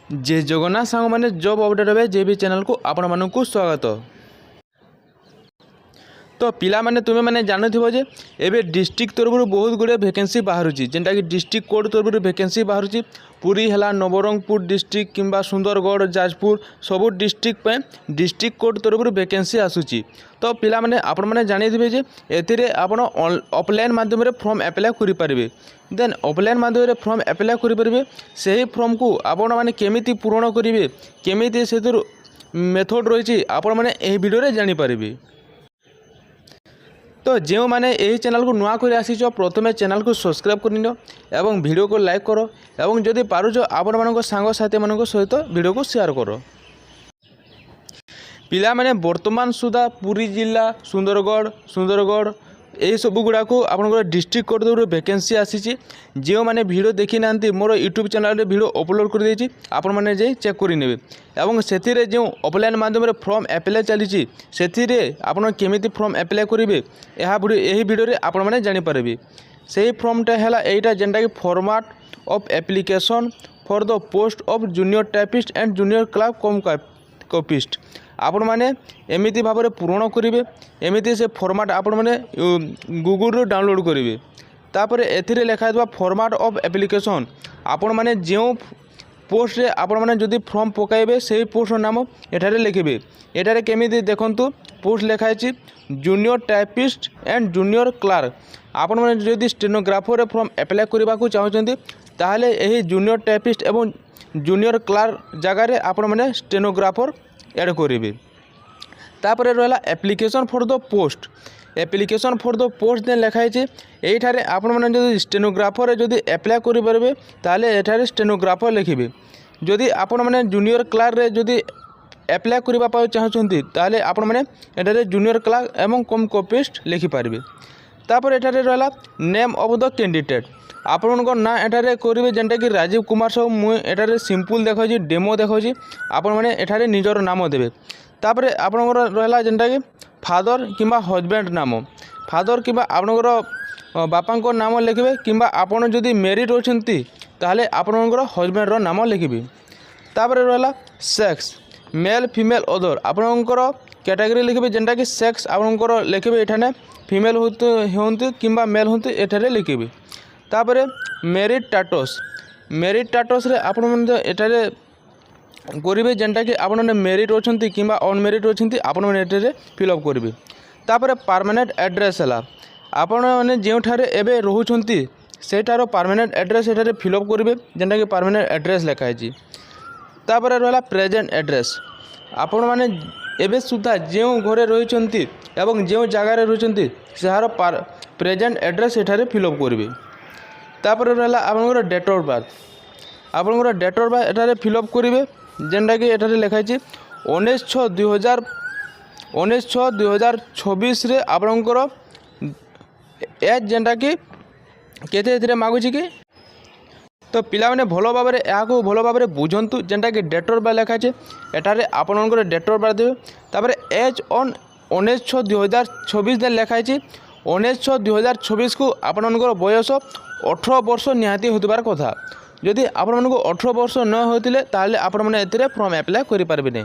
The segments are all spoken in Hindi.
जय जगन्नाथ सांग मैंने जॉब अपडेट हे जे भी चैनल को आपण मानक स्वागत। तो पिला माने तुमे मैंने जानथिबो जे एबे डिस्ट्रिक्ट तरफ बहुत गुड़े वैकेंसी बाहर जेनटा कि डिस्ट्रिक्ट कोड तरफ वैकेंसी बाहर पुरी है नवरंगपुर डिस्ट्रिक्ट किंबा सुंदरगढ़ जाजपुर सबू डिस्ट्रिक्ट पे डिस्ट्रिक्ट कोड तरफ वैकेंसी आसूची। तो पिला माने आपण माने जानिथिबे जे एथिरे आपण ऑफलाइन माध्यम रे फॉर्म अप्लाई करि परिबे। देन ऑफलाइन माध्यम रे फॉर्म अप्लाई करि परिबे। सही फॉर्म को आपण माने केमिति पूर्ण करिवे केमिति सेतुर मेथड रहिछि आपण माने एही वीडियो रे जानि परिबे। तो जो मैंने यही चैनल को नुआ कर आसीच प्रथमे चैनल को सब्सक्राइब कर नियो एवं वीडियो को लाइक करो एवं जदि पारुच आपण मान सांगसाथी मान सहित वीडियो को शेयर करो। पिला माने वर्तमान सुधा पुरी जिला सुंदरगढ़ यही सब गुड़ा को आपंकर डिस्ट्रिक्ट कोड तरफ वैकेंसी आसी। जो मैंने वीडियो देखी ना मोर यूट्यूब चैनल वीडियो अपलोड कर देछि आपण माने जे चेक कर नेबे एवं से जो ऑफलाइन माध्यम फॉर्म अप्लाई चली से आपन केमिति फॉर्म अप्लाई करेंगे यही वीडियो आपण माने जानि पारबे। सही फॉर्मटा है एटा जेनटा कि format of application for the post of junior typist and junior clerk come copyist आपण माने एमिति भाव में पूर्ण करेंगे। एमिति से फॉर्मेट आपण माने गूगल डाउनलोड करेंगे। तापर एथिरे लिखा है फॉर्मेट ऑफ एप्लिकेशन आपण माने जो पोस्ट रे आपण माने जदि फॉर्म पकाइबे से पोस्ट नाम एठारे लिखिबे। एठारे केमिति देखंतु पोस्ट लिखा है junior typist and junior clerk. आपण माने जदि स्टेनोग्राफर रे फॉर्म अप्लाई करबा को चाहउछन्ती ताहले एही जूनियर टाइपिस्ट एवं जूनियर क्लर्क जगह रे आपण माने स्टेनोग्राफर ऐड करेंगे। तापर रहा application for the post application for the post then लिखाई ये आपण मैंने जो स्टेनोग्राफर जदि अप्लाई करेंगे ताले एठारे स्टेनोग्राफर लिखिबे। जदि आपण मैंने जूनियर क्लर्क रे जदि अप्लाई करबा चाहछन्ती ताले आपण मैंने एठारे जूनियर क्लर्क एवं कम कॉपिस्ट लिखिपारे। तापर एठारे रहा नेम ऑफ द कैंडिडेट आपण ना एठारे करेंगे जेनटा कि राजीव कुमार साहू मुझे एठारे सिंपल देखा डेमो देखा आपण मैंने एठारे निजर नाम देवे। तापर आपणकर रहा जेनटा कि फादर किंबा हजबैंड नाम फादर किंबा आपणकर बापा को नाम लिखे किंबा आपण जदि मैरिड होती ताहले आपणकर हजबैंड रो नाम लिखिबे। तापर रहा सेक्स मेल फीमेल अदर आपणकर कैटेगरी लिखिबे जेनटा कि सेक्स आपणकर लिखिबे एठाने फीमेल होती किंबा मेल होती एठारे लिखिबे। तापर मेरिट टाटस रे आपण मन एठारे करेंगे जेनटा कि आपण मैंने मेरिट अच्छी कि अनमेरिट अच्छी आपण मैंने फिलअप करेंगे। तापर परमानेंट एड्रेस है आपण मैंने जो एवं रोचंती सेठार परमानेंट एड्रेस एठारे फिलअप करेंगे जेनटा कि परमानेंट एड्रेस लिखाई। तापर रहा प्रेजेंट एड्रेस आपण मैंने एवं सुधा जो घरे रही एवं जो जगार रही सेहार प्रेजेंट एड्रेस एठारे फिलअप करेंगे। तापर रहा आपंकर डेट ऑफ बर्थ आपंकर डेट ऑफ बर्थ एठारे फिलअप करेंगे जेनटा कि एठारे लिखाई 19/6/2026 रे आपंकर एज जेनटा कि केते मागुची कि तो पिला माने भलो भाव में यहाँ भलो भाव में बुझंतु जेनटा कि डेट ऑफ बर्थ लिखाई एठारे आपंकर डेट ऑफ बर्थ देवे। तापर एज ऑन 19/6/2026 दिन लिखाई 19/6/2026 को आपंकर बयस 18 वर्ष निहाती होतिबार कथा। जदि आपण मानक 18 वर्ष न होतिले ताले आपण माने एतिरे फॉर्म अप्लाई करि पारबे नै।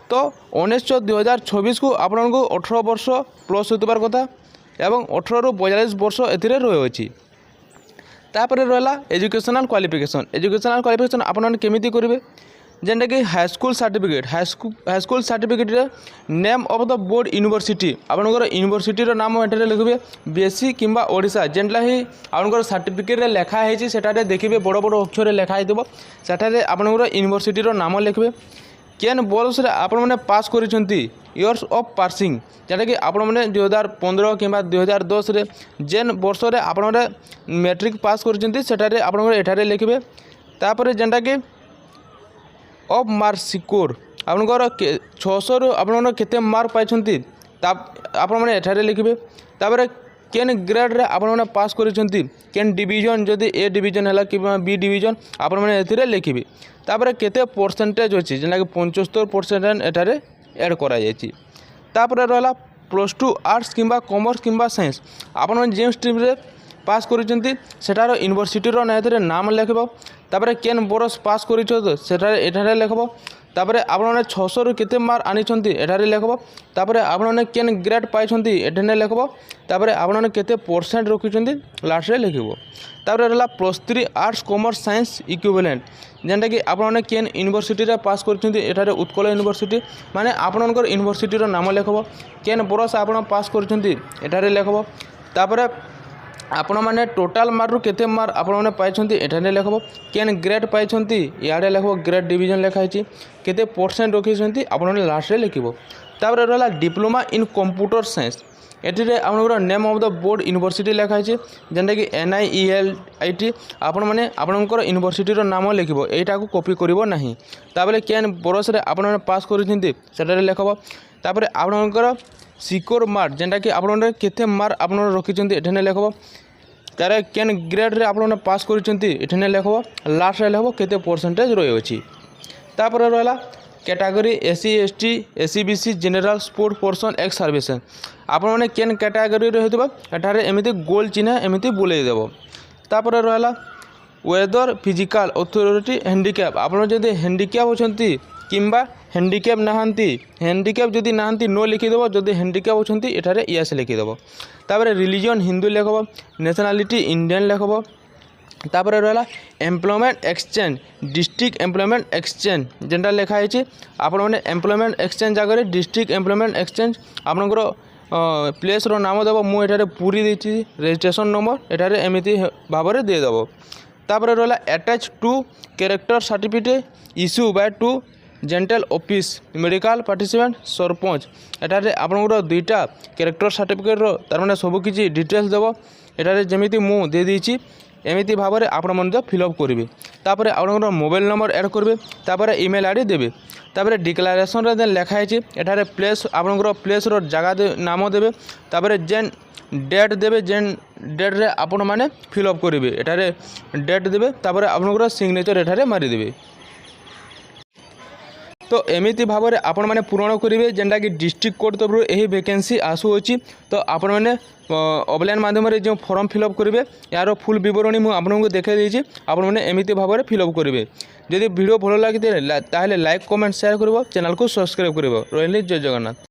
तो 19/6/2026 को आपण को 18 वर्ष प्लस होतिबार कथा एवं 18 रु 42 वर्ष एतिरे रहि अछि। तापर रहला एजुकेशनल क्वालिफिकेशन आपण माने केमिति करिवे जेनटा कि हाई स्कूल सर्टिफिकेट रे name of the board university आपनकर यूनिवर्सिटी रो नाम एठारे लिखिबे बीएससी किंबा ओडिशा जेनटा ही आपनकर सर्टिफिकेट रे लेखा हेछि सेटारे देखिबे बड़ बड़ अक्षर रे लेखा हेतिबो सेटारे आपनकर यूनिवर्सिटी रो नाम लिखिबे। केन वर्ष रे आपण माने पास करिसंती इयर्स ऑफ पासिंग जेटा कि आपण माने 2015 किंबा 2010 रे जेन वर्ष रे आपण माने मैट्रिक पास करिसंती सेटारे आपनकर एठारे लिखिबे। तापर जेनटा कि ऑफ मार्क सिक्योर आपनकर 600 रु आपन केते मार्क पाइछंती आपण माने एठारे लिखिबे। तापर केन ग्रेड रे आपण माने पास करिसंती केन डिवीजन जदि ए डिवीजन हला कि बी डिवीजन आपण माने एथिरे लिखिबे। तापर केते परसेंटेज अछि जेना कि 75% एठारे ऐड करा जायछि। तापर रहला +2 आर्ट्स किंबा कॉमर्स किंबा साइंस आपण जे स्ट्रीम रे पास करिसेंती सेटार यूनिवर्सिटीर नायतरे नाम लिखब तापर केन बरस पास करिछ सेटारे एठारे लिखब तापर आपने 600 रु केते मार्क आनिछंती एठारे लिखब तापर आपने केन ग्रेड पाइछंती एठाने लिखब तापर आपने केते परसेंट रखिछंती लास्ट रे लिखब तापर रहला +3 आर्ट्स कॉमर्स साइंस इक्विवेलेंट जेनटा कि आपने केन यूनिवर्सिटी रे पास करिछंती एठारे उत्कल यूनिवर्सिटी माने आपनकर यूनिवर्सिटी रो नाम लिखब केन बरस आपण पास करिछंती एठारे लिखब तापर आपण मैंने टोटाल मार्क रु केते मार्क आपण मैंने पाइछंती एठाने लिखब केन ग्रेड पाइछंती याडे लिखब ग्रेड डिवीजन लिखाइछि केते परसेंट रखिछंती आपण मैंने लास्ट रे लिखिबो तापर रहला डिप्लोमा इन कंप्यूटर साइंस एटिरे आपनकर name of the board university लिखाइछि जेनटा कि NIELIT आपण माने आपनकर यूनिवर्सिटी रो नाम लिखिबो एटा को कॉपी करिवो नाही तापर केन बरस रे आपण मैंने पास करिछंती सेटारे लिखब तापर आपनकर सिक्योर मार्क जेनटा कि आपन केते मार्क आपन रखिछंती एठने लिखब तारे केन ग्रेड रे आपन पास करिछंती एठने लिखब लास्ट रे लिखब केते परसेंटेज रहि अछि तापर रहला category SC ST SC BC general sport person ex service आपन माने केन कैटेगरी रे हेतबा एठारे एमिति गोल चिन्ह एमिति बुलेइ देबो तापर रहला वेदर फिजिकल अथॉरिटी हैंडिकैप आपन जदि हैंडिकैप होछंती किंबा हैंडिकैप नहांती हैंडिकैप जदि नहांती नो लिखिदेव जदि हैंडिकैप होछंती एठारे यस लिखिदेव तापर रिलीजन हिंदू लिखब नेशनलिटी इंडियन लिखब तापर रहला employment exchange district employment exchange जेनटा लिखा है आपण मैंने एम्प्लॉयमेंट एक्सचेंज जगह डिस्ट्रिक्ट एम्प्लॉयमेंट एक्सचेंज आपनकर प्लेस रो नाम देव मु एठारे पूरी देछि रजिस्ट्रेशन नंबर एठारे एमिति भाबरे दे देव तापर रहला attach to character certificate issue by to gentle office medical participant sarpanch एठारे आपनकर दुईटा कैरेक्टर सर्टिफिकेट रो तार माने सब किछि डिटेल्स देव एठारे जेमिति मु दे देछि एमिति भाबरे आपण मन फिलअप करिवे तापर आपनकर मोबाइल नंबर ऐड करिवे तापर ईमेल आईडी देबे तापर डिक्लेरेशन रे लिखा है एठारे प्लेस आपनकर प्लेस रो जगह नाम देबे तापर जेन डेट देबे जेन डेट रे आपण माने फिलअप करिवे एठारे डेट देबे तापर आपनकर सिग्नेचर एठारे मारि देबे तो एमिति भाव में आपण मैंने पूरण करेंगे जेनटा कि डिस्ट्रिक्ट कोर्ट तरफ यही वैकेंसी आसूची तो आपण मैंने ऑफलाइन माध्यम जो फॉर्म फिलअप करेंगे यार फुल विवरणी मुझे आपको देखा देती आपण मैंने एमिति भाव में फिलअप करेंगे जदि वीडियो भल लगी ताहले लाइक कमेंट शेयर कर चैनल को सब्सक्राइब कर रही जय जगन्नाथ।